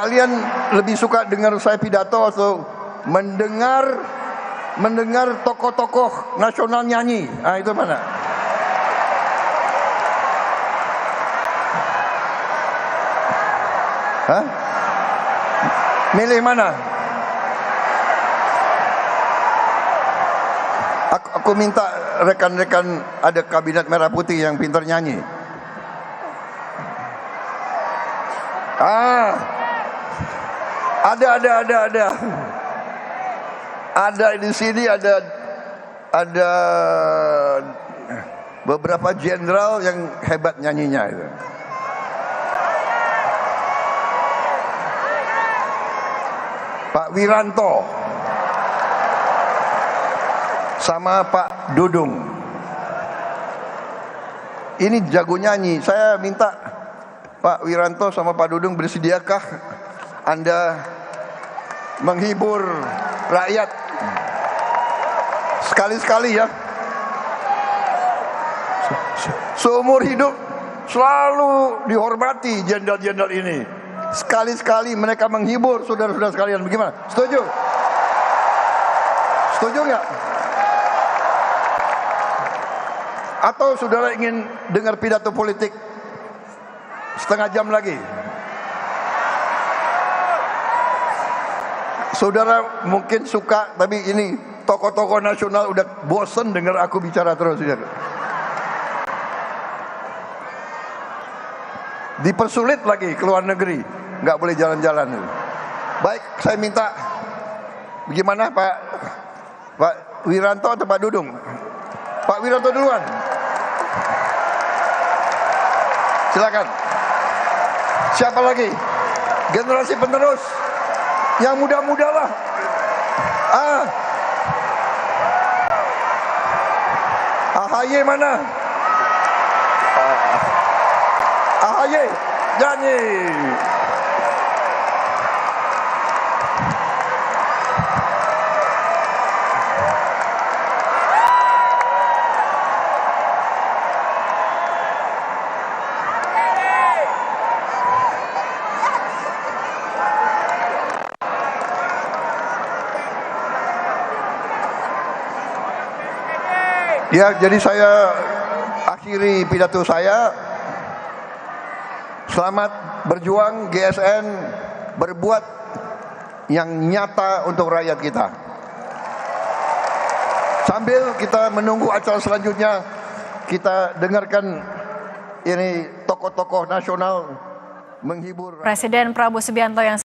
Kalian lebih suka dengar saya pidato atau mendengar tokoh-tokoh nasional nyanyi? Itu mana? Hah? Milih mana? Aku minta rekan-rekan ada kabinet merah putih yang pintar nyanyi. Ada di sini ada beberapa jenderal yang hebat nyanyinya itu. Pak Wiranto sama Pak Dudung. Ini jago nyanyi. Saya minta Pak Wiranto sama Pak Dudung, bersediakah Anda menghibur rakyat sekali-sekali ya? Seumur hidup selalu dihormati jenderal-jenderal ini. Sekali-sekali mereka menghibur saudara-saudara sekalian. Bagaimana? Setuju? Setuju nggak? Atau saudara ingin dengar pidato politik setengah jam lagi? Saudara mungkin suka, tapi ini tokoh-tokoh nasional udah bosen dengar aku bicara terus. Dipersulit lagi ke luar negeri, nggak boleh jalan-jalan. Baik, saya minta, bagaimana Pak Wiranto atau Pak Dudung? Pak Wiranto duluan. Silakan. Siapa lagi? Generasi penerus yang muda-muda lah. AHY mana? AHY nyanyi. Ya, jadi saya akhiri pidato saya. Selamat berjuang GSN, berbuat yang nyata untuk rakyat kita. Sambil kita menunggu acara selanjutnya, kita dengarkan ini tokoh-tokoh nasional menghibur. Presiden Prabowo Subianto yang